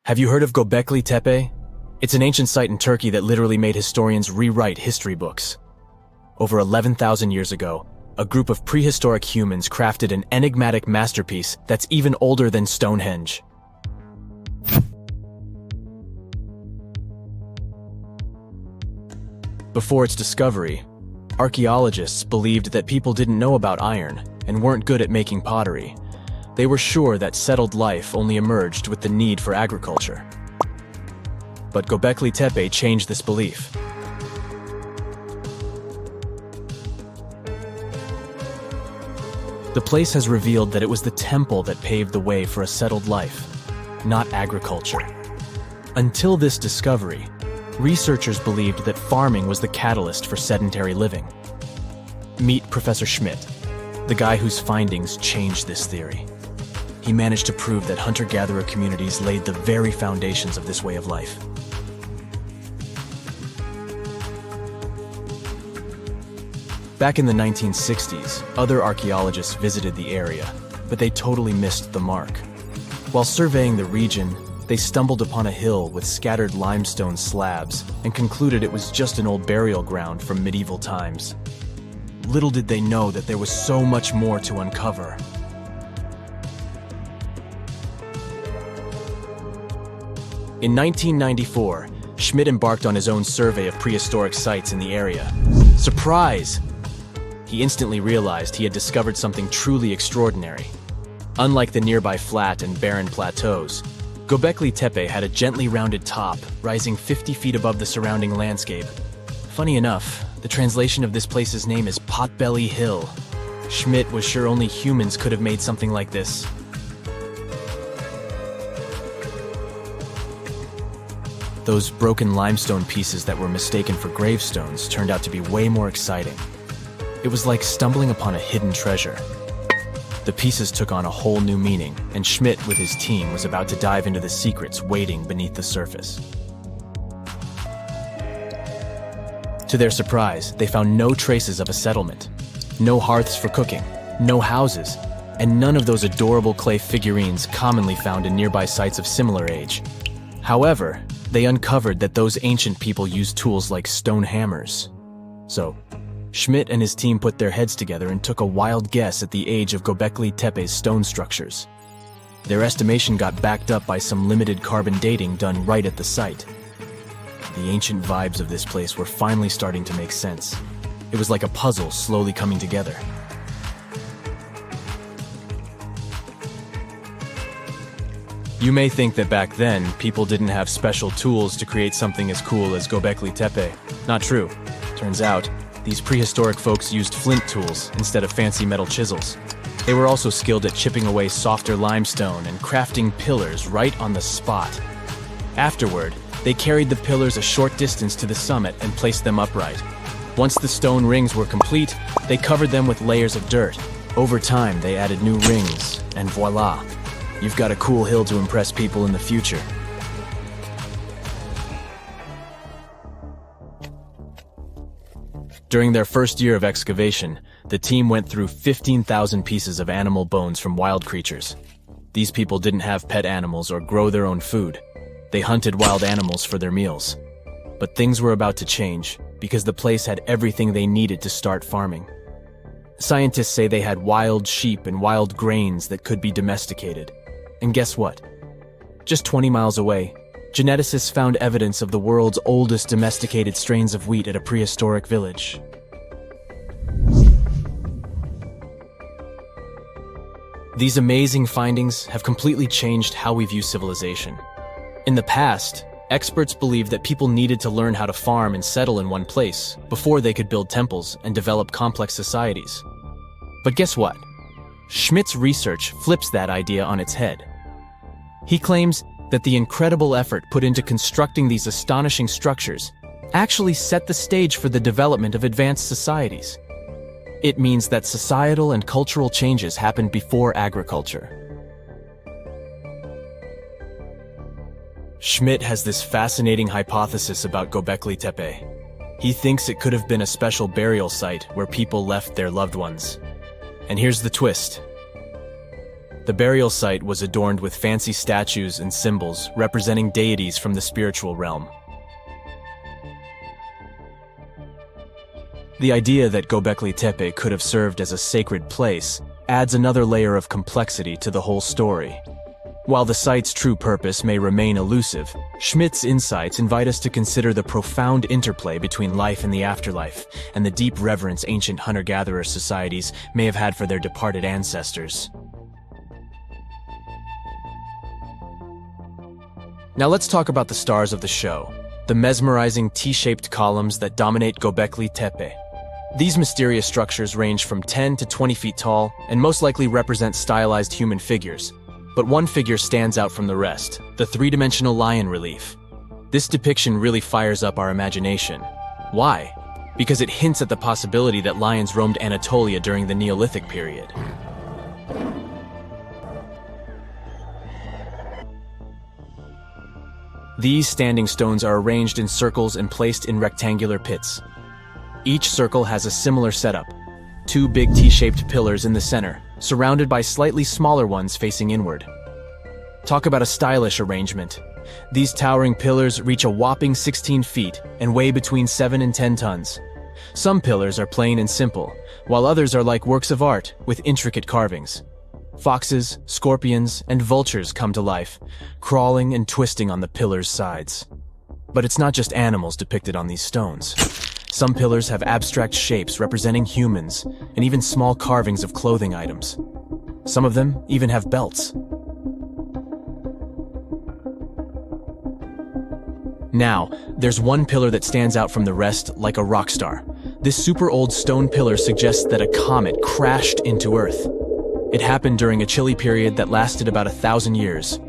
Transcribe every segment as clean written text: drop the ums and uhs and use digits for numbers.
Have you heard of Gobekli Tepe? It's an ancient site in Turkey that literally made historians rewrite history books. Over 11,000 years ago, a group of prehistoric humans crafted an enigmatic masterpiece that's even older than Stonehenge. Before its discovery, archaeologists believed that people didn't know about iron and weren't good at making pottery. They were sure that settled life only emerged with the need for agriculture. But Gobekli Tepe changed this belief. The place has revealed that it was the temple that paved the way for a settled life, not agriculture. Until this discovery, researchers believed that farming was the catalyst for sedentary living. Meet Professor Schmidt, the guy whose findings changed this theory. He managed to prove that hunter-gatherer communities laid the very foundations of this way of life. Back in the 1960s, other archaeologists visited the area, but they totally missed the mark. While surveying the region, they stumbled upon a hill with scattered limestone slabs and concluded it was just an old burial ground from medieval times. Little did they know that there was so much more to uncover. In 1994, Schmidt embarked on his own survey of prehistoric sites in the area. Surprise! He instantly realized he had discovered something truly extraordinary. Unlike the nearby flat and barren plateaus, Gobekli Tepe had a gently rounded top, rising 50 feet above the surrounding landscape. Funny enough, the translation of this place's name is Potbelly Hill. Schmidt was sure only humans could have made something like this. Those broken limestone pieces that were mistaken for gravestones turned out to be way more exciting. It was like stumbling upon a hidden treasure. The pieces took on a whole new meaning, and Schmidt with his team was about to dive into the secrets waiting beneath the surface. To their surprise, they found no traces of a settlement, no hearths for cooking, no houses, and none of those adorable clay figurines commonly found in nearby sites of similar age. However, they uncovered that those ancient people used tools like stone hammers. So, Schmidt and his team put their heads together and took a wild guess at the age of Gobekli Tepe's stone structures. Their estimation got backed up by some limited carbon dating done right at the site. The ancient vibes of this place were finally starting to make sense. It was like a puzzle slowly coming together. You may think that back then, people didn't have special tools to create something as cool as Gobekli Tepe. Not true. Turns out, these prehistoric folks used flint tools instead of fancy metal chisels. They were also skilled at chipping away softer limestone and crafting pillars right on the spot. Afterward, they carried the pillars a short distance to the summit and placed them upright. Once the stone rings were complete, they covered them with layers of dirt. Over time, they added new rings, and voila! You've got a cool hill to impress people in the future. During their first year of excavation, the team went through 15,000 pieces of animal bones from wild creatures. These people didn't have pet animals or grow their own food. They hunted wild animals for their meals. But things were about to change, because the place had everything they needed to start farming. Scientists say they had wild sheep and wild grains that could be domesticated. And guess what? Just 20 miles away, geneticists found evidence of the world's oldest domesticated strains of wheat at a prehistoric village. These amazing findings have completely changed how we view civilization. In the past, experts believed that people needed to learn how to farm and settle in one place before they could build temples and develop complex societies. But guess what? Schmidt's research flips that idea on its head. He claims that the incredible effort put into constructing these astonishing structures actually set the stage for the development of advanced societies. It means that societal and cultural changes happened before agriculture. Schmidt has this fascinating hypothesis about Gobekli Tepe. He thinks it could have been a special burial site where people left their loved ones. And here's the twist. The burial site was adorned with fancy statues and symbols representing deities from the spiritual realm. The idea that Gobekli Tepe could have served as a sacred place adds another layer of complexity to the whole story. While the site's true purpose may remain elusive, Schmidt's insights invite us to consider the profound interplay between life and the afterlife, and the deep reverence ancient hunter-gatherer societies may have had for their departed ancestors. Now let's talk about the stars of the show, the mesmerizing T-shaped columns that dominate Gobekli Tepe. These mysterious structures range from 10 to 20 feet tall and most likely represent stylized human figures. But one figure stands out from the rest, the three-dimensional lion relief. This depiction really fires up our imagination. Why? Because it hints at the possibility that lions roamed Anatolia during the Neolithic period. These standing stones are arranged in circles and placed in rectangular pits. Each circle has a similar setup. Two big T-shaped pillars in the center, surrounded by slightly smaller ones facing inward. Talk about a stylish arrangement. These towering pillars reach a whopping 16 feet and weigh between 7 and 10 tons. Some pillars are plain and simple, while others are like works of art with intricate carvings. Foxes, scorpions, and vultures come to life, crawling and twisting on the pillars' sides. But it's not just animals depicted on these stones. Some pillars have abstract shapes representing humans, and even small carvings of clothing items. Some of them even have belts. Now, there's one pillar that stands out from the rest like a rock star. This super old stone pillar suggests that a comet crashed into Earth. It happened during a chilly period that lasted about 1,000 years.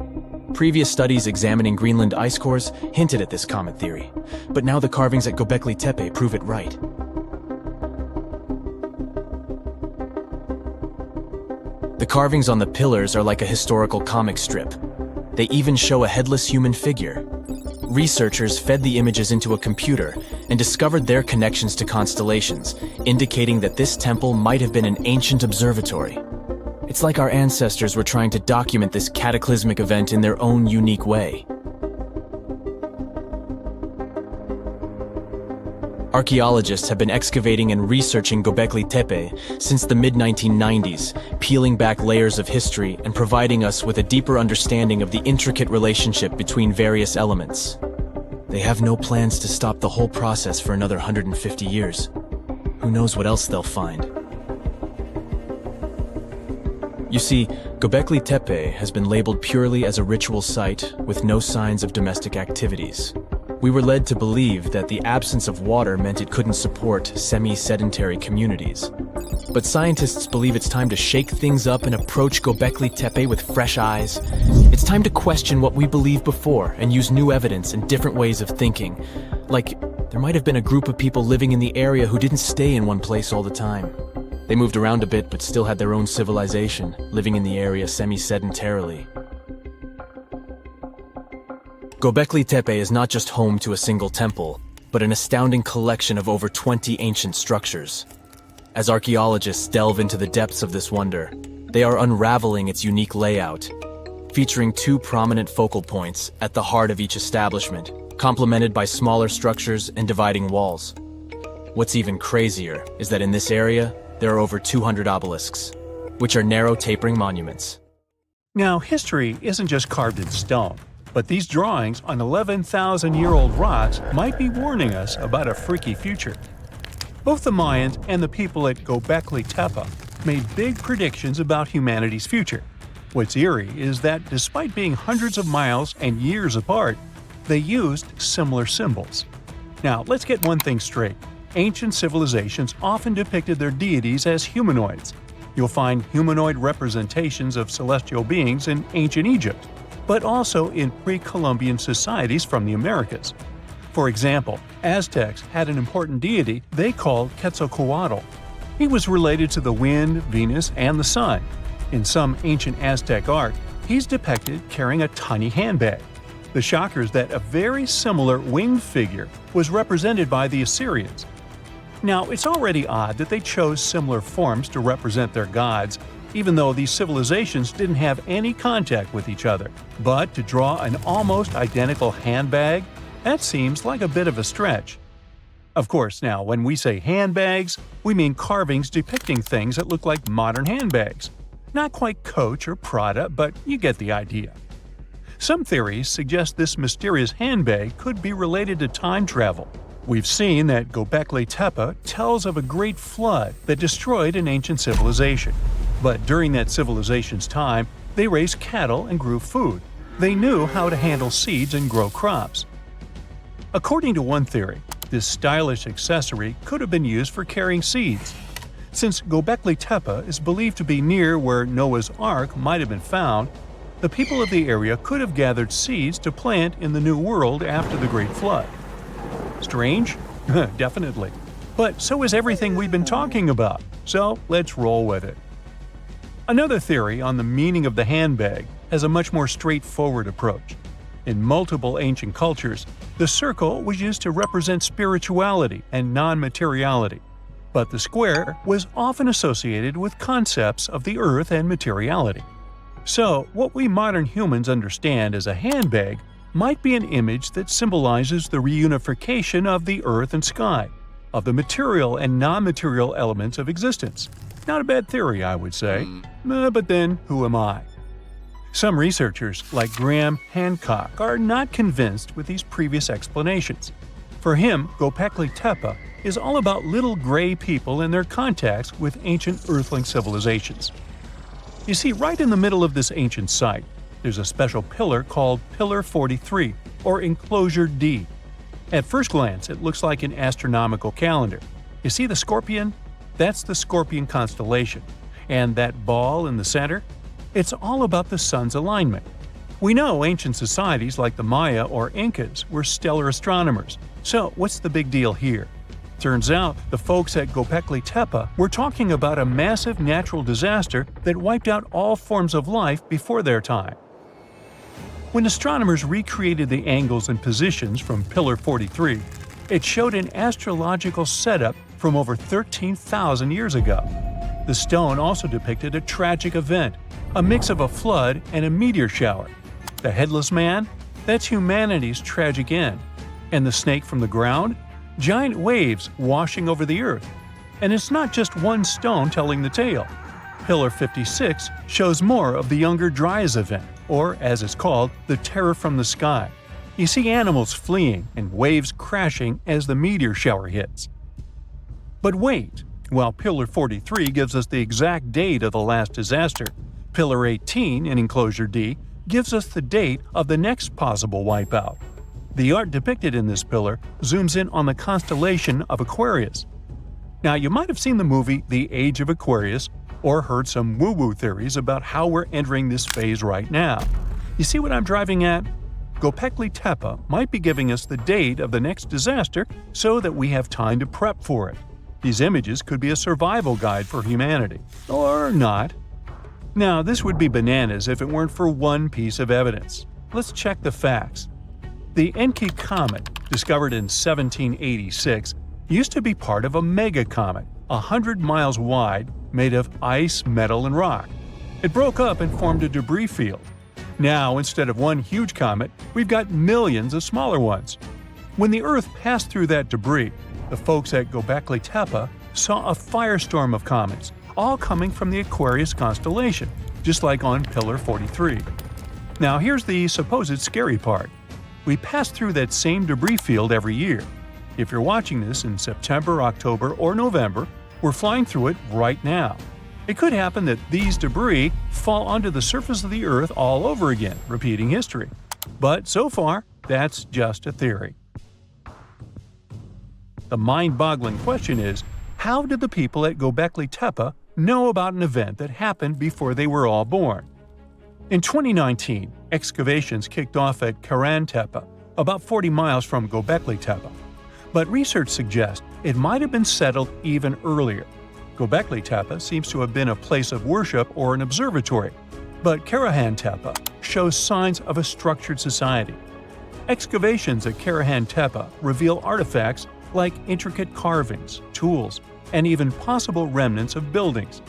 Previous studies examining Greenland ice cores hinted at this comet theory, but now the carvings at Gobekli Tepe prove it right. The carvings on the pillars are like a historical comic strip. They even show a headless human figure. Researchers fed the images into a computer and discovered their connections to constellations, indicating that this temple might have been an ancient observatory. It's like our ancestors were trying to document this cataclysmic event in their own unique way. Archaeologists have been excavating and researching Gobekli Tepe since the mid-1990s, peeling back layers of history and providing us with a deeper understanding of the intricate relationship between various elements. They have no plans to stop the whole process for another 150 years. Who knows what else they'll find? You see, Gobekli Tepe has been labeled purely as a ritual site with no signs of domestic activities. We were led to believe that the absence of water meant it couldn't support semi-sedentary communities. But scientists believe it's time to shake things up and approach Gobekli Tepe with fresh eyes. It's time to question what we believed before and use new evidence and different ways of thinking. Like, there might have been a group of people living in the area who didn't stay in one place all the time. They moved around a bit but still had their own civilization, living in the area semi-sedentarily. Gobekli Tepe is not just home to a single temple, but an astounding collection of over 20 ancient structures. As archaeologists delve into the depths of this wonder, they are unraveling its unique layout, featuring two prominent focal points at the heart of each establishment, complemented by smaller structures and dividing walls. What's even crazier is that in this area, there are over 200 obelisks, which are narrow tapering monuments. Now, history isn't just carved in stone, but these drawings on 11,000-year-old rocks might be warning us about a freaky future. Both the Mayans and the people at Gobekli Tepe made big predictions about humanity's future. What's eerie is that despite being hundreds of miles and years apart, they used similar symbols. Now, let's get one thing straight. Ancient civilizations often depicted their deities as humanoids. You'll find humanoid representations of celestial beings in ancient Egypt, but also in pre-Columbian societies from the Americas. For example, Aztecs had an important deity they called Quetzalcoatl. He was related to the wind, Venus, and the sun. In some ancient Aztec art, he's depicted carrying a tiny handbag. The shocker is that a very similar winged figure was represented by the Assyrians. Now, it's already odd that they chose similar forms to represent their gods, even though these civilizations didn't have any contact with each other. But to draw an almost identical handbag? That seems like a bit of a stretch. Of course, now, when we say handbags, we mean carvings depicting things that look like modern handbags. Not quite Coach or Prada, but you get the idea. Some theories suggest this mysterious handbag could be related to time travel. We've seen that Gobekli Tepe tells of a great flood that destroyed an ancient civilization. But during that civilization's time, they raised cattle and grew food. They knew how to handle seeds and grow crops. According to one theory, this stylish accessory could have been used for carrying seeds. Since Gobekli Tepe is believed to be near where Noah's Ark might have been found, the people of the area could have gathered seeds to plant in the New World after the Great Flood. Strange? Definitely. But so is everything we've been talking about, so let's roll with it. Another theory on the meaning of the handbag has a much more straightforward approach. In multiple ancient cultures, the circle was used to represent spirituality and non-materiality, but the square was often associated with concepts of the earth and materiality. So, what we modern humans understand as a handbag might be an image that symbolizes the reunification of the earth and sky, of the material and non-material elements of existence. Not a bad theory, I would say. But then, who am I? Some researchers, like Graham Hancock, are not convinced with these previous explanations. For him, Gobekli Tepe is all about little gray people and their contacts with ancient earthling civilizations. You see, right in the middle of this ancient site, there's a special pillar called Pillar 43, or Enclosure D. At first glance, it looks like an astronomical calendar. You see the scorpion? That's the Scorpion constellation. And that ball in the center? It's all about the sun's alignment. We know ancient societies like the Maya or Incas were stellar astronomers. So what's the big deal here? Turns out, the folks at Gobekli Tepe were talking about a massive natural disaster that wiped out all forms of life before their time. When astronomers recreated the angles and positions from Pillar 43, it showed an astrological setup from over 13,000 years ago. The stone also depicted a tragic event, a mix of a flood and a meteor shower. The headless man? That's humanity's tragic end. And the snake from the ground? Giant waves washing over the earth. And it's not just one stone telling the tale. Pillar 56 shows more of the Younger Dryas event, or as it's called, the terror from the sky. You see animals fleeing and waves crashing as the meteor shower hits. But wait, while Pillar 43 gives us the exact date of the last disaster, Pillar 18 in Enclosure D gives us the date of the next possible wipeout. The art depicted in this pillar zooms in on the constellation of Aquarius. Now, you might have seen the movie The Age of Aquarius or heard some woo-woo theories about how we're entering this phase right now. You see what I'm driving at? Gobekli Tepe might be giving us the date of the next disaster so that we have time to prep for it. These images could be a survival guide for humanity. Or not. Now, this would be bananas if it weren't for one piece of evidence. Let's check the facts. The Enki Comet, discovered in 1786, used to be part of a megacomet, 100 miles wide, made of ice, metal, and rock. It broke up and formed a debris field. Now, instead of one huge comet, we've got millions of smaller ones. When the Earth passed through that debris, the folks at Gobekli Tepe saw a firestorm of comets, all coming from the Aquarius constellation, just like on Pillar 43. Now, here's the supposed scary part. We pass through that same debris field every year. If you're watching this in September, October, or November, we're flying through it right now. It could happen that these debris fall onto the surface of the Earth all over again, repeating history. But so far, that's just a theory. The mind-boggling question is, how did the people at Gobekli Tepe know about an event that happened before they were all born? In 2019, excavations kicked off at Karan Tepe, about 40 miles from Gobekli Tepe. But research suggests it might have been settled even earlier. Gobekli Tepe seems to have been a place of worship or an observatory, but Karahan Tepe shows signs of a structured society. Excavations at Karahan Tepe reveal artifacts like intricate carvings, tools, and even possible remnants of buildings.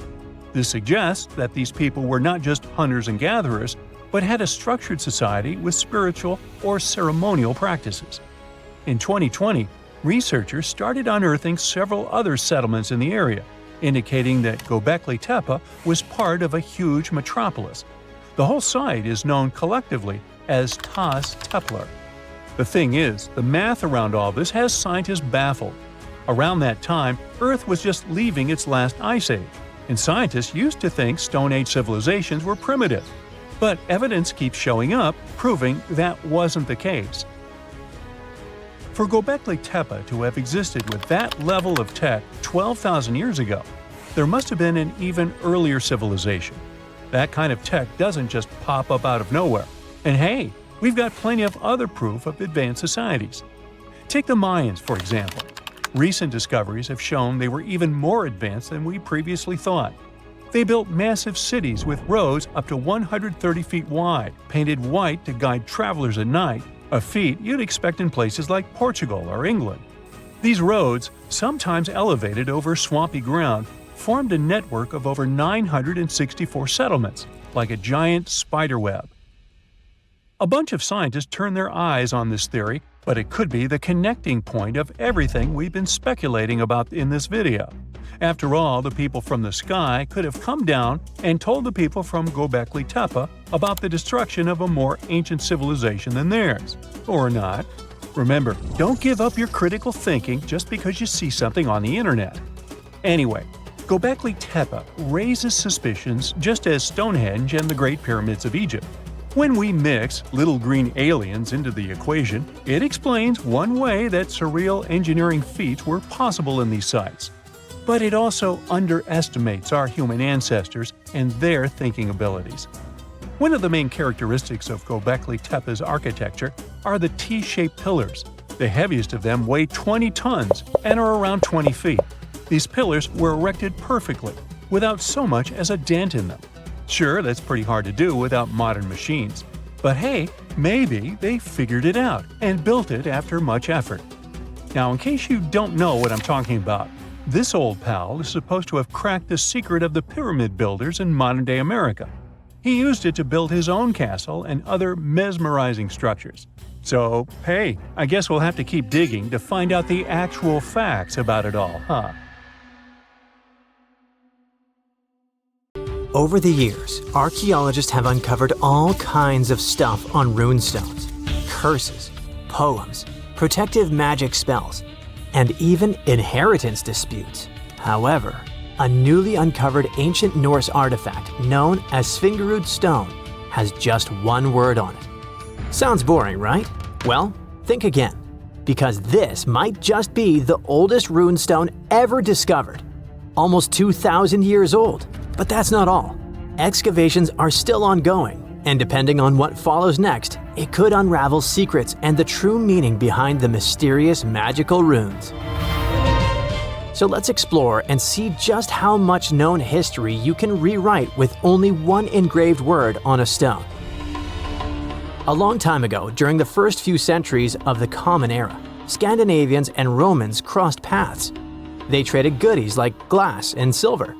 This suggests that these people were not just hunters and gatherers, but had a structured society with spiritual or ceremonial practices. In 2020, researchers started unearthing several other settlements in the area, indicating that Gobekli Tepe was part of a huge metropolis. The whole site is known collectively as Tas Tepler. The thing is, the math around all this has scientists baffled. Around that time, Earth was just leaving its last ice age, and scientists used to think Stone Age civilizations were primitive. But evidence keeps showing up, proving that wasn't the case. For Gobekli Tepe to have existed with that level of tech 12,000 years ago, there must have been an even earlier civilization. That kind of tech doesn't just pop up out of nowhere. And hey, we've got plenty of other proof of advanced societies. Take the Mayans, for example. Recent discoveries have shown they were even more advanced than we previously thought. They built massive cities with roads up to 130 feet wide, painted white to guide travelers at night, a feat you'd expect in places like Portugal or England. These roads, sometimes elevated over swampy ground, formed a network of over 964 settlements, like a giant spider web. A bunch of scientists turned their eyes on this theory, but it could be the connecting point of everything we've been speculating about in this video. After all, the people from the sky could have come down and told the people from Gobekli Tepe about the destruction of a more ancient civilization than theirs. Or not. Remember, don't give up your critical thinking just because you see something on the internet. Anyway, Gobekli Tepe raises suspicions just as Stonehenge and the Great Pyramids of Egypt. When we mix little green aliens into the equation, it explains one way that surreal engineering feats were possible in these sites. But it also underestimates our human ancestors and their thinking abilities. One of the main characteristics of Gobekli Tepe's architecture are the T-shaped pillars. The heaviest of them weigh 20 tons and are around 20 feet. These pillars were erected perfectly, without so much as a dent in them. Sure, that's pretty hard to do without modern machines. But hey, maybe they figured it out and built it after much effort. Now, in case you don't know what I'm talking about, this old pal is supposed to have cracked the secret of the pyramid builders in modern-day America. He used it to build his own castle and other mesmerizing structures. So, hey, I guess we'll have to keep digging to find out the actual facts about it all, huh? Over the years, archaeologists have uncovered all kinds of stuff on runestones, curses, poems, protective magic spells, and even inheritance disputes. However, a newly uncovered ancient Norse artifact known as Svingerud Stone has just one word on it. Sounds boring, right? Well, think again, because this might just be the oldest runestone ever discovered, almost 2,000 years old. But that's not all. Excavations are still ongoing, and depending on what follows next, it could unravel secrets and the true meaning behind the mysterious magical runes. So let's explore and see just how much known history you can rewrite with only one engraved word on a stone. A long time ago, during the first few centuries of the Common Era, Scandinavians and Romans crossed paths. They traded goodies like glass and silver.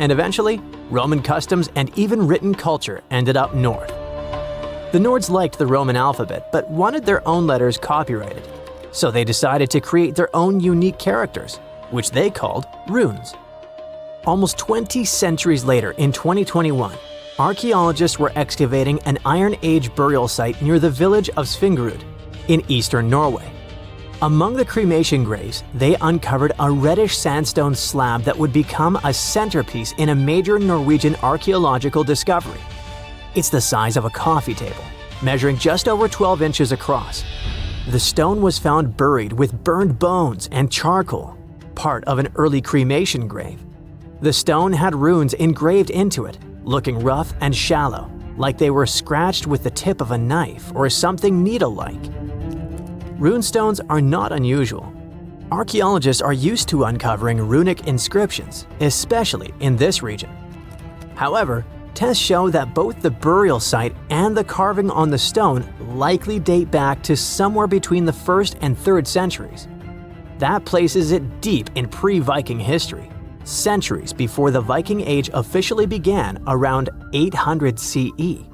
And eventually, Roman customs and even written culture ended up north. The Nords liked the Roman alphabet but wanted their own letters copyrighted, so they decided to create their own unique characters, which they called runes. Almost 20 centuries later, in 2021, archaeologists were excavating an Iron Age burial site near the village of Svingerud in eastern Norway. Among the cremation graves, they uncovered a reddish sandstone slab that would become a centerpiece in a major Norwegian archaeological discovery. It's the size of a coffee table, measuring just over 12 inches across. The stone was found buried with burned bones and charcoal, part of an early cremation grave. The stone had runes engraved into it, looking rough and shallow, like they were scratched with the tip of a knife or something needle-like. Runestones are not unusual. Archaeologists are used to uncovering runic inscriptions, especially in this region. However, tests show that both the burial site and the carving on the stone likely date back to somewhere between the 1st and 3rd centuries. That places it deep in pre-Viking history, centuries before the Viking Age officially began around 800 CE.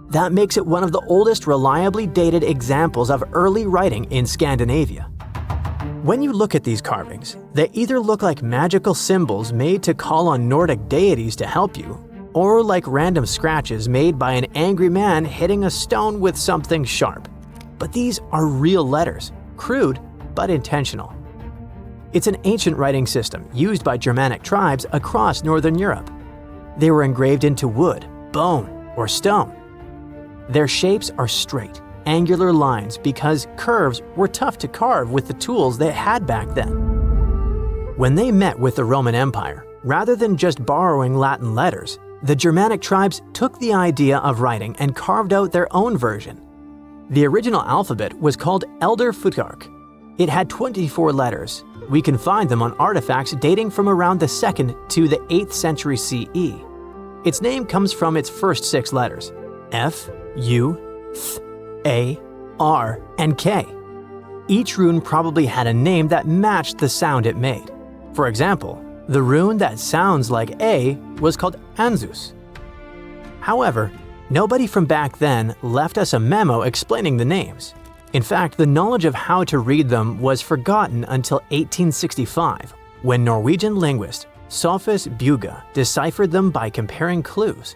That makes it one of the oldest reliably dated examples of early writing in Scandinavia. When you look at these carvings, they either look like magical symbols made to call on Nordic deities to help you, or like random scratches made by an angry man hitting a stone with something sharp. But these are real letters, crude but intentional. It's an ancient writing system used by Germanic tribes across Northern Europe. They were engraved into wood, bone, or stone. Their shapes are straight, angular lines because curves were tough to carve with the tools they had back then. When they met with the Roman Empire, rather than just borrowing Latin letters, the Germanic tribes took the idea of writing and carved out their own version. The original alphabet was called Elder Futhark. It had 24 letters. We can find them on artifacts dating from around the 2nd to the 8th century CE. Its name comes from its first 6 letters: F, U, Th, A, R, and K. Each rune probably had a name that matched the sound it made. For example, the rune that sounds like A was called Anzus. However, nobody from back then left us a memo explaining the names. In fact, the knowledge of how to read them was forgotten until 1865, when Norwegian linguist Sophus Bugge deciphered them by comparing clues.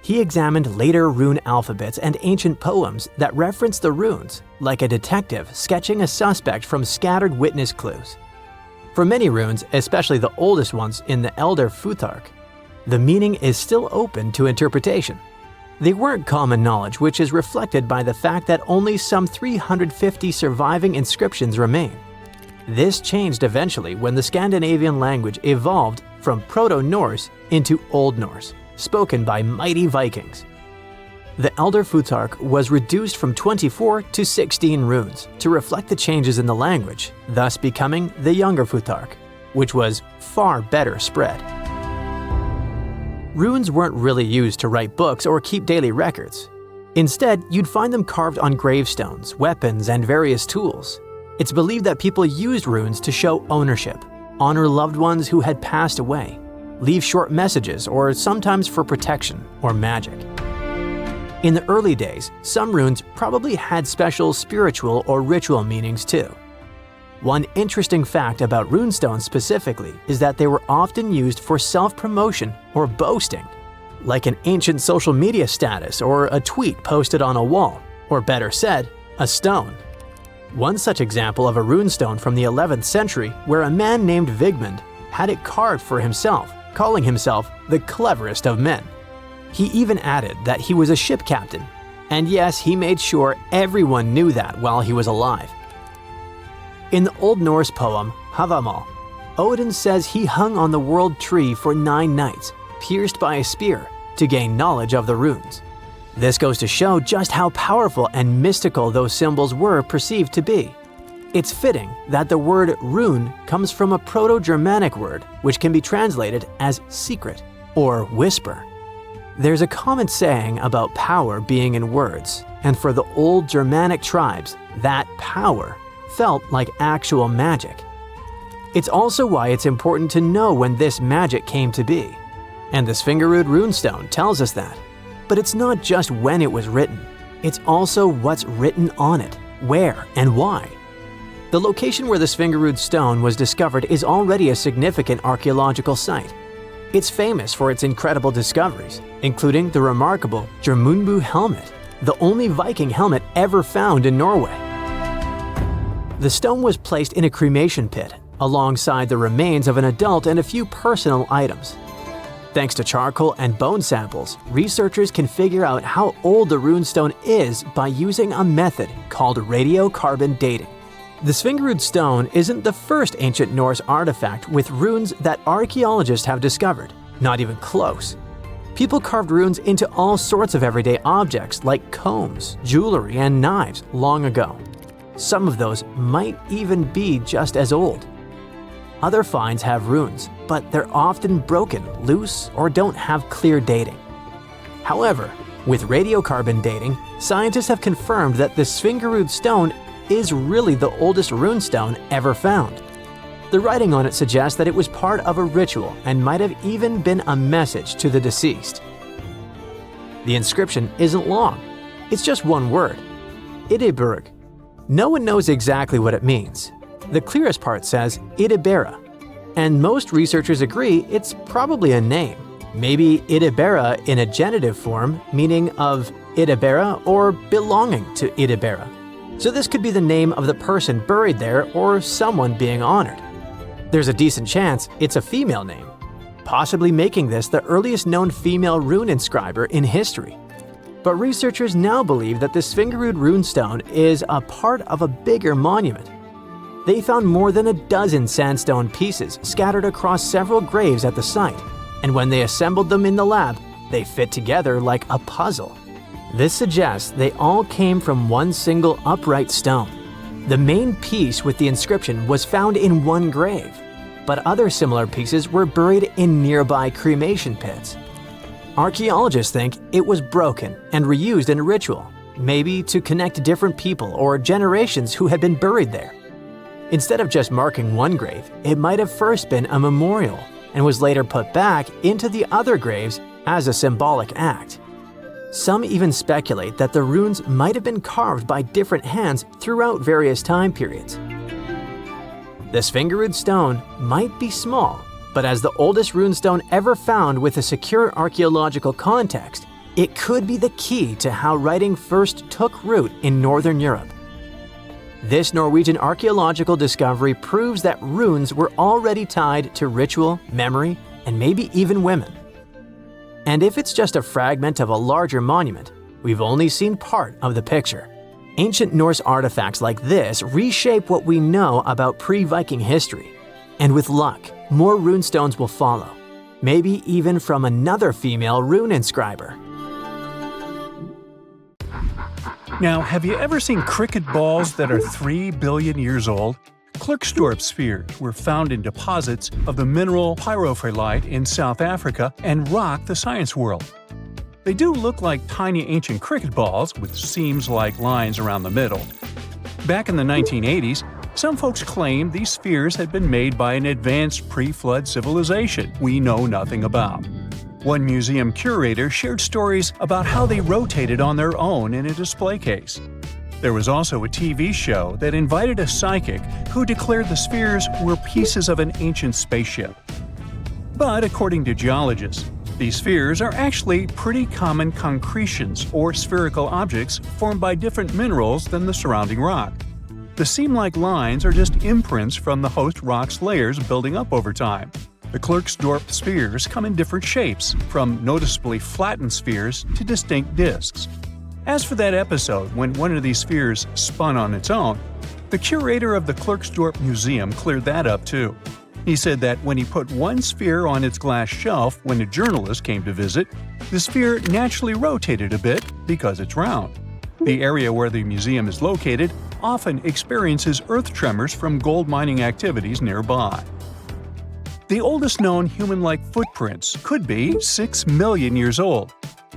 He examined later rune alphabets and ancient poems that referenced the runes, like a detective sketching a suspect from scattered witness clues. For many runes, especially the oldest ones in the Elder Futhark, the meaning is still open to interpretation. They weren't common knowledge, which is reflected by the fact that only some 350 surviving inscriptions remain. This changed eventually when the Scandinavian language evolved from Proto-Norse into Old Norse, spoken by mighty Vikings. The Elder Futhark was reduced from 24 to 16 runes to reflect the changes in the language, thus becoming the Younger Futhark, which was far better spread. Runes weren't really used to write books or keep daily records. Instead, you'd find them carved on gravestones, weapons, and various tools. It's believed that people used runes to show ownership, honor loved ones who had passed away, leave short messages, or sometimes for protection or magic. In the early days, some runes probably had special spiritual or ritual meanings too. One interesting fact about runestones specifically is that they were often used for self-promotion or boasting, like an ancient social media status or a tweet posted on a wall, or better said, a stone. One such example of a runestone from the 11th century where a man named Vigmund had it carved for himself, calling himself the cleverest of men. He even added that he was a ship captain, and yes, he made sure everyone knew that while he was alive. In the Old Norse poem Havamal, Odin says he hung on the world tree for 9 nights, pierced by a spear, to gain knowledge of the runes. This goes to show just how powerful and mystical those symbols were perceived to be. It's fitting that the word rune comes from a Proto-Germanic word which can be translated as secret or whisper. There's a common saying about power being in words, and for the old Germanic tribes, that power felt like actual magic. It's also why it's important to know when this magic came to be. And the Svingerud runestone tells us that. But it's not just when it was written, it's also what's written on it, where and why. The location where the Svingerud Stone was discovered is already a significant archaeological site. It's famous for its incredible discoveries, including the remarkable Jormungbu helmet, the only Viking helmet ever found in Norway. The stone was placed in a cremation pit, alongside the remains of an adult and a few personal items. Thanks to charcoal and bone samples, researchers can figure out how old the runestone is by using a method called radiocarbon dating. The Svingerud Stone isn't the first ancient Norse artifact with runes that archaeologists have discovered, not even close. People carved runes into all sorts of everyday objects like combs, jewelry, and knives long ago. Some of those might even be just as old. Other finds have runes, but they're often broken, loose, or don't have clear dating. However, with radiocarbon dating, scientists have confirmed that the Svingerud Stone is really the oldest runestone ever found. The writing on it suggests that it was part of a ritual and might have even been a message to the deceased. The inscription isn't long. It's just one word: Ideberg. No one knows exactly what it means. The clearest part says Idebera, and most researchers agree it's probably a name. Maybe Idebera in a genitive form, meaning of Idebera or belonging to Idebera. So this could be the name of the person buried there or someone being honored. There's a decent chance it's a female name, possibly making this the earliest known female rune inscriber in history. But researchers now believe that the Svingerud Rune Stone is a part of a bigger monument. They found more than a dozen sandstone pieces scattered across several graves at the site, and when they assembled them in the lab, they fit together like a puzzle. This suggests they all came from one single upright stone. The main piece with the inscription was found in one grave, but other similar pieces were buried in nearby cremation pits. Archaeologists think it was broken and reused in a ritual, maybe to connect different people or generations who had been buried there. Instead of just marking one grave, it might have first been a memorial and was later put back into the other graves as a symbolic act. Some even speculate that the runes might have been carved by different hands throughout various time periods. The Svingerud Stone might be small, but as the oldest runestone ever found with a secure archaeological context, it could be the key to how writing first took root in Northern Europe. This Norwegian archaeological discovery proves that runes were already tied to ritual, memory, and maybe even women. And if it's just a fragment of a larger monument, we've only seen part of the picture. Ancient Norse artifacts like this reshape what we know about pre-Viking history. And with luck, more runestones will follow, maybe even from another female rune inscriber. Now, have you ever seen cricket balls that are 3 billion years old? Klerksdorp spheres were found in deposits of the mineral pyrophyllite in South Africa and rock the science world. They do look like tiny ancient cricket balls with seams-like lines around the middle. Back in the 1980s, some folks claimed these spheres had been made by an advanced pre-flood civilization we know nothing about. One museum curator shared stories about how they rotated on their own in a display case. There was also a TV show that invited a psychic who declared the spheres were pieces of an ancient spaceship. But according to geologists, these spheres are actually pretty common concretions or spherical objects formed by different minerals than the surrounding rock. The seam-like lines are just imprints from the host rock's layers building up over time. The Klerksdorp spheres come in different shapes, from noticeably flattened spheres to distinct discs. As for that episode when one of these spheres spun on its own, the curator of the Klerksdorp Museum cleared that up too. He said that when he put one sphere on its glass shelf when a journalist came to visit, the sphere naturally rotated a bit because it's round. The area where the museum is located often experiences earth tremors from gold mining activities nearby. The oldest known human-like footprints could be 6 million years old.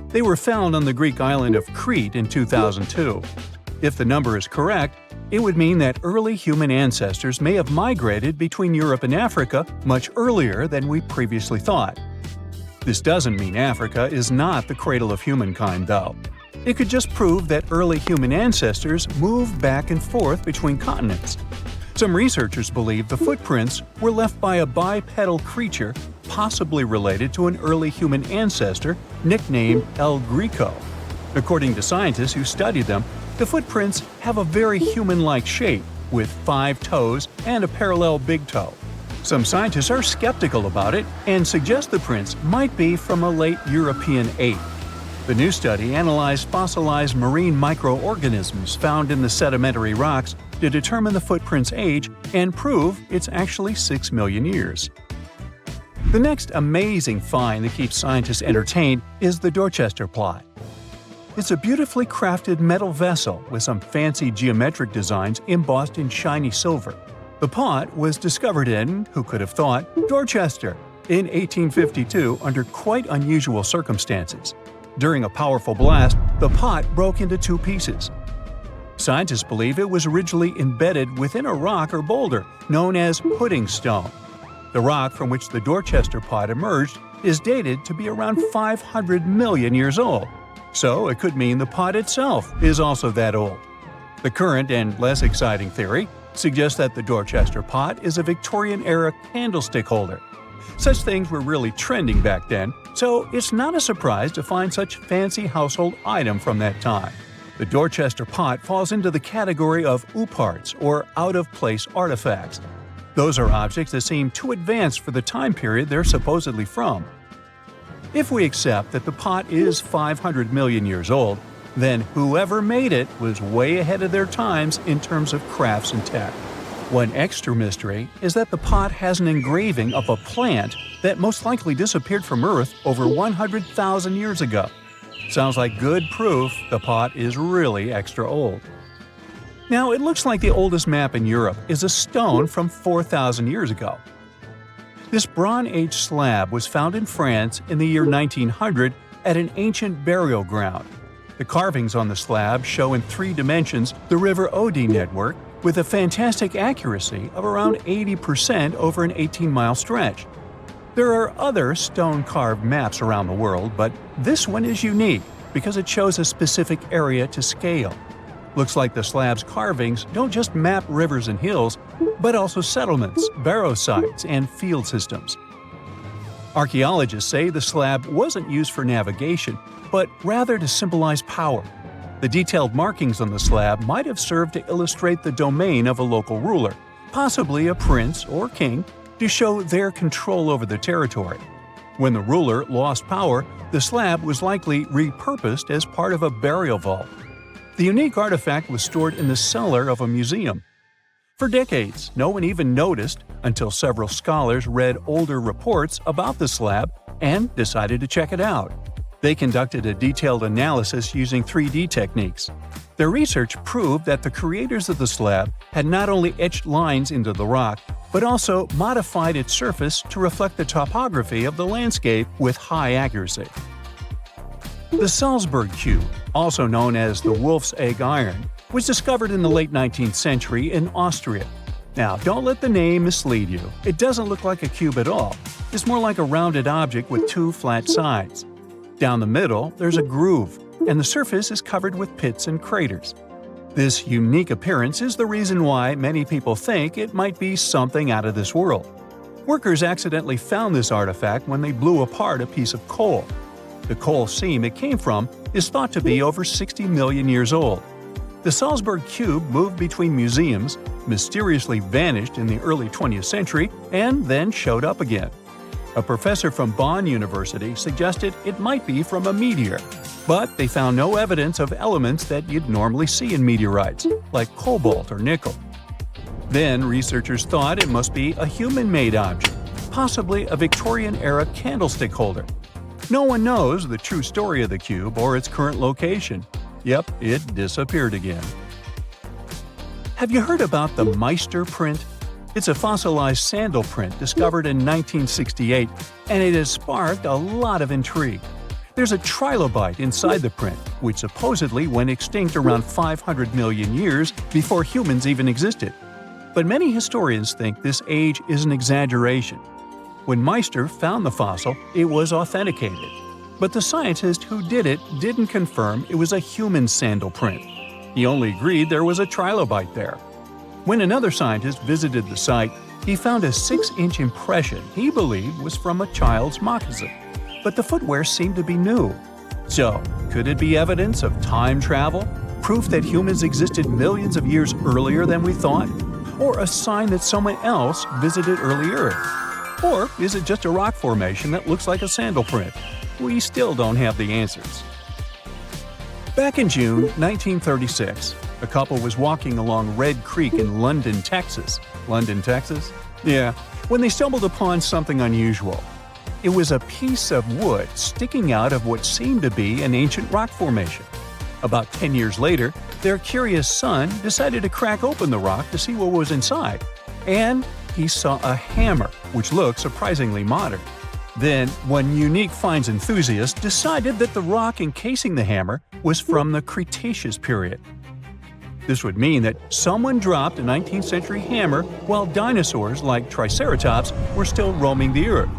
They were found on the Greek island of Crete in 2002. If the number is correct, it would mean that early human ancestors may have migrated between Europe and Africa much earlier than we previously thought. This doesn't mean Africa is not the cradle of humankind, though. It could just prove that early human ancestors moved back and forth between continents. Some researchers believe the footprints were left by a bipedal creature possibly related to an early human ancestor nicknamed El Greco. According to scientists who studied them, the footprints have a very human-like shape, with 5 toes and a parallel big toe. Some scientists are skeptical about it and suggest the prints might be from a late European ape. The new study analyzed fossilized marine microorganisms found in the sedimentary rocks to determine the footprint's age and prove it's actually 6 million years. The next amazing find that keeps scientists entertained is the Dorchester Pot. It's a beautifully crafted metal vessel with some fancy geometric designs embossed in shiny silver. The pot was discovered in, who could have thought, Dorchester in 1852 under quite unusual circumstances. During a powerful blast, the pot broke into 2 pieces. Scientists believe it was originally embedded within a rock or boulder known as pudding stone. The rock from which the Dorchester Pot emerged is dated to be around 500 million years old, so it could mean the pot itself is also that old. The current and less exciting theory suggests that the Dorchester Pot is a Victorian-era candlestick holder. Such things were really trending back then, so it's not a surprise to find such fancy household item from that time. The Dorchester Pot falls into the category of ooparts, or out-of-place artifacts. Those are objects that seem too advanced for the time period they're supposedly from. If we accept that the pot is 500 million years old, then whoever made it was way ahead of their times in terms of crafts and tech. One extra mystery is that the pot has an engraving of a plant that most likely disappeared from Earth over 100,000 years ago. Sounds like good proof the pot is really extra old. Now, it looks like the oldest map in Europe is a stone from 4,000 years ago. This Bronze Age slab was found in France in the year 1900 at an ancient burial ground. The carvings on the slab show in 3 dimensions the River Odde network with a fantastic accuracy of around 80% over an 18-mile stretch. There are other stone-carved maps around the world, but this one is unique because it shows a specific area to scale. Looks like the slab's carvings don't just map rivers and hills, but also settlements, barrow sites, and field systems. Archaeologists say the slab wasn't used for navigation, but rather to symbolize power. The detailed markings on the slab might have served to illustrate the domain of a local ruler, possibly a prince or king, to show their control over the territory. When the ruler lost power, the slab was likely repurposed as part of a burial vault. The unique artifact was stored in the cellar of a museum. For decades, no one even noticed until several scholars read older reports about the slab and decided to check it out. They conducted a detailed analysis using 3D techniques. Their research proved that the creators of the slab had not only etched lines into the rock, but also modified its surface to reflect the topography of the landscape with high accuracy. The Salzburg Cube, also known as the Wolf's Egg Iron, was discovered in the late 19th century in Austria. Now, don't let the name mislead you. It doesn't look like a cube at all. It's more like a rounded object with 2 flat sides. Down the middle, there's a groove, and the surface is covered with pits and craters. This unique appearance is the reason why many people think it might be something out of this world. Workers accidentally found this artifact when they blew apart a piece of coal. The coal seam it came from is thought to be over 60 million years old. The Salzburg Cube moved between museums, mysteriously vanished in the early 20th century, and then showed up again. A professor from Bonn University suggested it might be from a meteor, but they found no evidence of elements that you'd normally see in meteorites, like cobalt or nickel. Then researchers thought it must be a human-made object, possibly a Victorian-era candlestick holder. No one knows the true story of the cube or its current location. Yep, it disappeared again. Have you heard about the Meister Print? It's a fossilized sandal print discovered in 1968, and it has sparked a lot of intrigue. There's a trilobite inside the print, which supposedly went extinct around 500 million years before humans even existed. But many historians think this age is an exaggeration. When Meister found the fossil, it was authenticated. But the scientist who did it didn't confirm it was a human sandal print. He only agreed there was a trilobite there. When another scientist visited the site, he found a 6-inch impression he believed was from a child's moccasin. But the footwear seemed to be new. So, could it be evidence of time travel? Proof that humans existed millions of years earlier than we thought? Or a sign that someone else visited early Earth? Or is it just a rock formation that looks like a sandal print? We still don't have the answers. Back in June 1936, a couple was walking along Red Creek in London, Texas. London, Texas? Yeah, when they stumbled upon something unusual. It was a piece of wood sticking out of what seemed to be an ancient rock formation. About 10 years later, their curious son decided to crack open the rock to see what was inside. And he saw a hammer, which looked surprisingly modern. Then, one unique finds enthusiast decided that the rock encasing the hammer was from the Cretaceous period. This would mean that someone dropped a 19th century hammer while dinosaurs like Triceratops were still roaming the earth.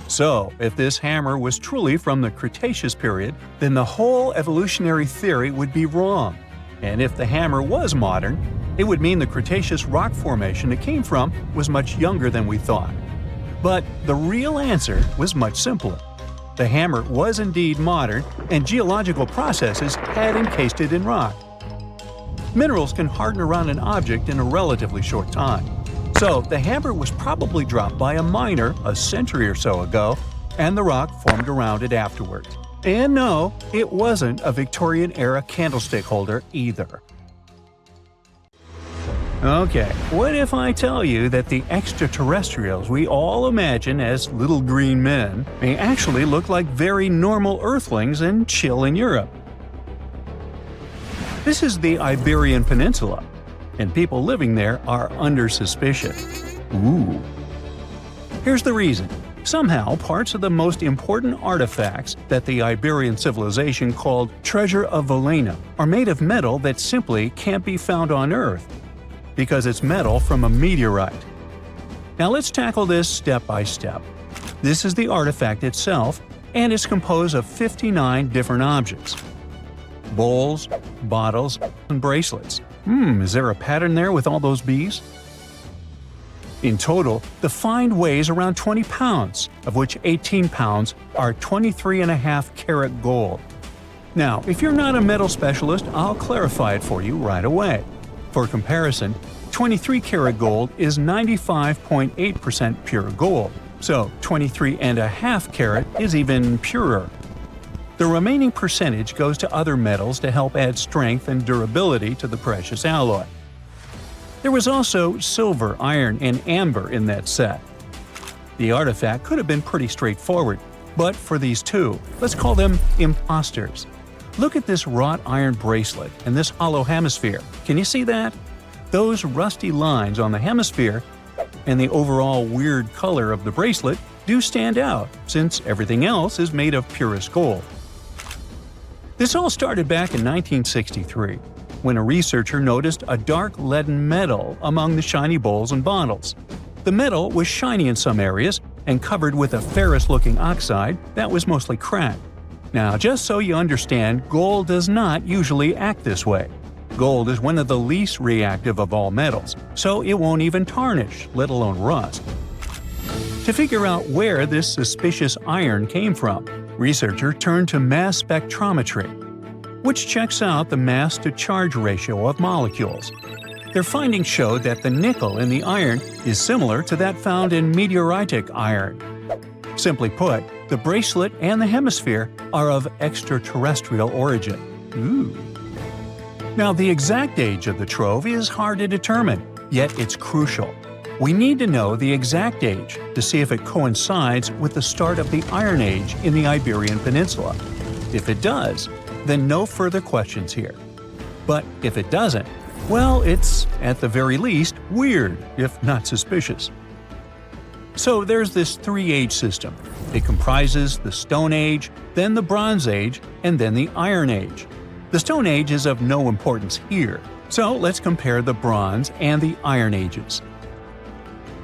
So, if this hammer was truly from the Cretaceous period, then the whole evolutionary theory would be wrong. And if the hammer was modern, it would mean the Cretaceous rock formation it came from was much younger than we thought. But the real answer was much simpler. The hammer was indeed modern, and geological processes had encased it in rock. Minerals can harden around an object in a relatively short time. So the hammer was probably dropped by a miner a century or so ago, and the rock formed around it afterwards. And no, it wasn't a Victorian-era candlestick holder either. Okay, what if I tell you that the extraterrestrials we all imagine as little green men may actually look like very normal Earthlings and chill in Europe? This is the Iberian Peninsula, and people living there are under suspicion. Ooh. Here's the reason. Somehow, parts of the most important artifacts that the Iberian civilization called Treasure of Villena are made of metal that simply can't be found on Earth, because it's metal from a meteorite. Now let's tackle this step by step. This is the artifact itself, and it's composed of 59 different objects. Bowls, bottles, and bracelets. Is there a pattern there with all those bees? In total, the find weighs around 20 pounds, of which 18 pounds are 23.5 karat gold. Now, if you're not a metal specialist, I'll clarify it for you right away. For comparison, 23 karat gold is 95.8% pure gold, so 23.5 karat is even purer. The remaining percentage goes to other metals to help add strength and durability to the precious alloy. There was also silver, iron, and amber in that set. The artifact could have been pretty straightforward, but for these two, let's call them imposters. Look at this wrought iron bracelet and this hollow hemisphere. Can you see that? Those rusty lines on the hemisphere and the overall weird color of the bracelet do stand out, since everything else is made of purest gold. This all started back in 1963, when a researcher noticed a dark leaden metal among the shiny bowls and bottles. The metal was shiny in some areas and covered with a ferrous-looking oxide that was mostly cracked. Now, just so you understand, gold does not usually act this way. Gold is one of the least reactive of all metals, so it won't even tarnish, let alone rust. To figure out where this suspicious iron came from, researchers turned to mass spectrometry, which checks out the mass-to-charge ratio of molecules. Their findings showed that the nickel in the iron is similar to that found in meteoritic iron. Simply put, the bracelet and the hemisphere are of extraterrestrial origin. Ooh. Now, the exact age of the trove is hard to determine, yet it's crucial. We need to know the exact age to see if it coincides with the start of the Iron Age in the Iberian Peninsula. If it does, then no further questions here. But if it doesn't, well, it's, at the very least, weird, if not suspicious. So there's this three-age system. It comprises the Stone Age, then the Bronze Age, and then the Iron Age. The Stone Age is of no importance here, so let's compare the Bronze and the Iron Ages.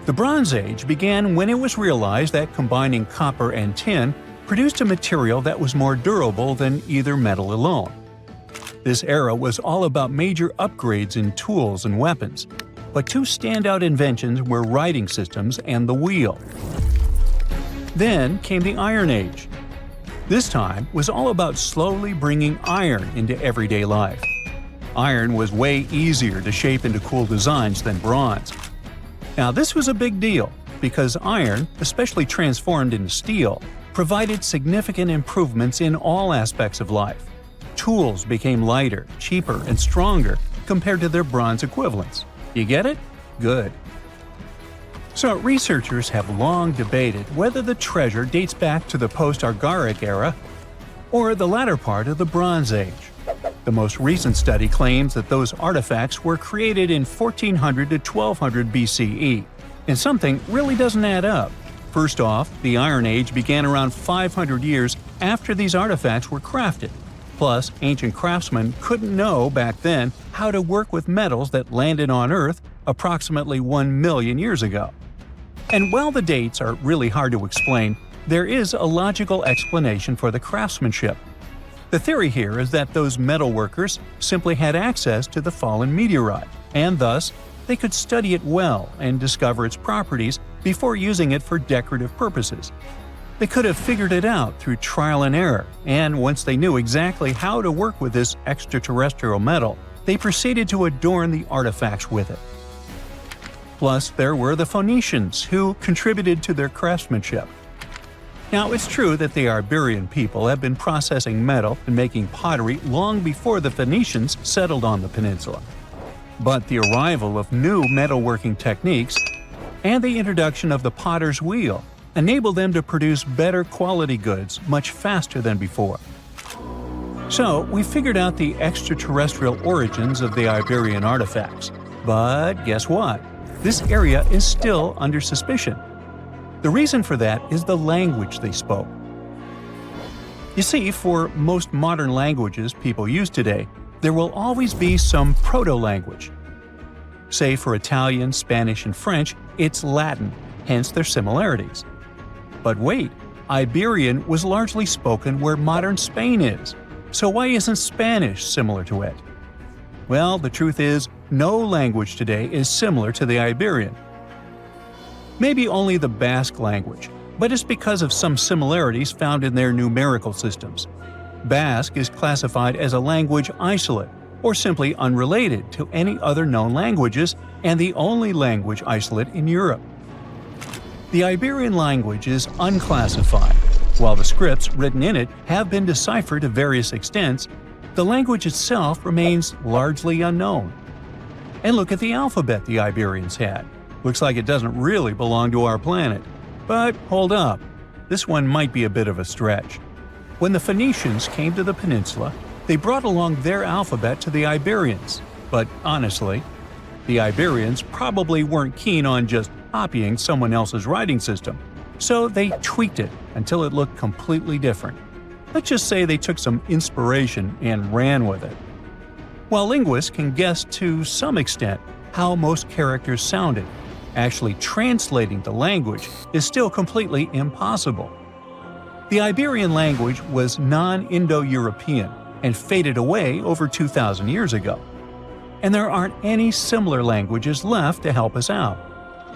The Bronze Age began when it was realized that combining copper and tin produced a material that was more durable than either metal alone. This era was all about major upgrades in tools and weapons, but two standout inventions were writing systems and the wheel. Then came the Iron Age. This time was all about slowly bringing iron into everyday life. Iron was way easier to shape into cool designs than bronze. Now, this was a big deal because iron, especially transformed into steel, provided significant improvements in all aspects of life. Tools became lighter, cheaper, and stronger compared to their bronze equivalents. You get it? Good. So, researchers have long debated whether the treasure dates back to the post-Argaric era or the latter part of the Bronze Age. The most recent study claims that those artifacts were created in 1400 to 1200 BCE, and something really doesn't add up. First off, the Iron Age began around 500 years after these artifacts were crafted. Plus, ancient craftsmen couldn't know back then how to work with metals that landed on Earth approximately 1 million years ago. And while the dates are really hard to explain, there is a logical explanation for the craftsmanship. The theory here is that those metal workers simply had access to the fallen meteorite, and thus, they could study it well and discover its properties before using it for decorative purposes. They could have figured it out through trial and error, and once they knew exactly how to work with this extraterrestrial metal, they proceeded to adorn the artifacts with it. Plus, there were the Phoenicians, who contributed to their craftsmanship. Now, it's true that the Iberian people have been processing metal and making pottery long before the Phoenicians settled on the peninsula. But the arrival of new metalworking techniques and the introduction of the potter's wheel enabled them to produce better quality goods much faster than before. So, we figured out the extraterrestrial origins of the Iberian artifacts. But guess what? This area is still under suspicion. The reason for that is the language they spoke. You see, for most modern languages people use today, there will always be some proto-language. Say for Italian, Spanish, and French, it's Latin, hence their similarities. But wait, Iberian was largely spoken where modern Spain is, so why isn't Spanish similar to it? Well, the truth is, no language today is similar to the Iberian. Maybe only the Basque language, but it's because of some similarities found in their numerical systems. Basque is classified as a language isolate, or simply unrelated to any other known languages, and the only language isolate in Europe. The Iberian language is unclassified. While the scripts written in it have been deciphered to various extents, the language itself remains largely unknown. And look at the alphabet the Iberians had. Looks like it doesn't really belong to our planet. But hold up, this one might be a bit of a stretch. When the Phoenicians came to the peninsula, they brought along their alphabet to the Iberians. But honestly, the Iberians probably weren't keen on just copying someone else's writing system, so they tweaked it until it looked completely different. Let's just say they took some inspiration and ran with it. While linguists can guess to some extent how most characters sounded, actually translating the language is still completely impossible. The Iberian language was non-Indo-European and faded away over 2,000 years ago. And there aren't any similar languages left to help us out.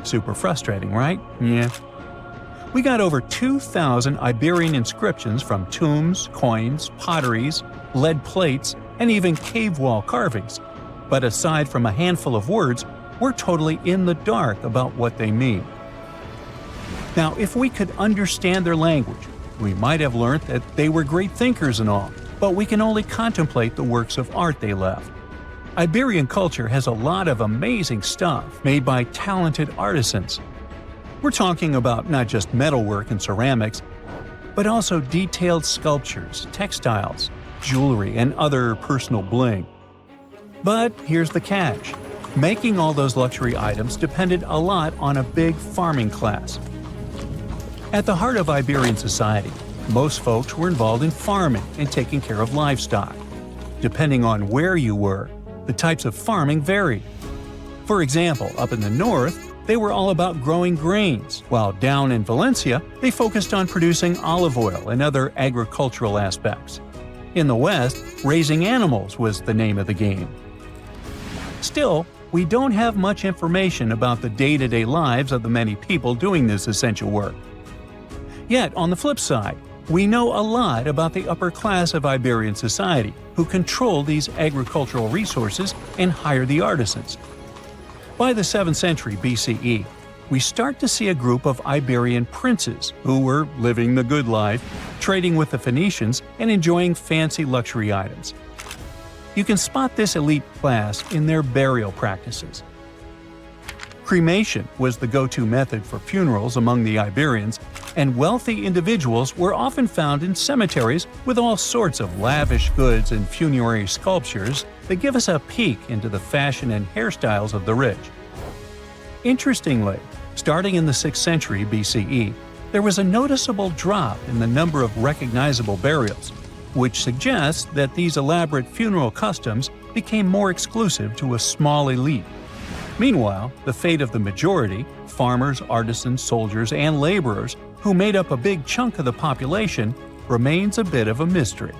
Super frustrating, right? Yeah. We got over 2,000 Iberian inscriptions from tombs, coins, potteries, lead plates, and even cave wall carvings. But aside from a handful of words, we're totally in the dark about what they mean. Now, if we could understand their language, we might have learned that they were great thinkers and all, but we can only contemplate the works of art they left. Iberian culture has a lot of amazing stuff made by talented artisans. We're talking about not just metalwork and ceramics, but also detailed sculptures, textiles, jewelry, and other personal bling. But here's the catch. Making all those luxury items depended a lot on a big farming class. At the heart of Iberian society, most folks were involved in farming and taking care of livestock. Depending on where you were, the types of farming varied. For example, up in the north, they were all about growing grains, while down in Valencia, they focused on producing olive oil and other agricultural aspects. In the west, raising animals was the name of the game. Still, we don't have much information about the day-to-day lives of the many people doing this essential work. Yet, on the flip side, we know a lot about the upper class of Iberian society, who control these agricultural resources and hire the artisans. By the 7th century BCE, we start to see a group of Iberian princes who were living the good life, trading with the Phoenicians, and enjoying fancy luxury items. You can spot this elite class in their burial practices. Cremation was the go-to method for funerals among the Iberians, and wealthy individuals were often found in cemeteries with all sorts of lavish goods and funerary sculptures that give us a peek into the fashion and hairstyles of the rich. Interestingly, starting in the 6th century BCE, there was a noticeable drop in the number of recognizable burials. which suggests that these elaborate funeral customs became more exclusive to a small elite. Meanwhile, the fate of the majority, farmers, artisans, soldiers, and laborers, who made up a big chunk of the population, remains a bit of a mystery.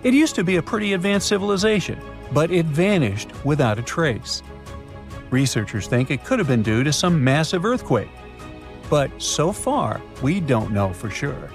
It used to be a pretty advanced civilization, but it vanished without a trace. Researchers think it could have been due to some massive earthquake, but so far we don't know for sure.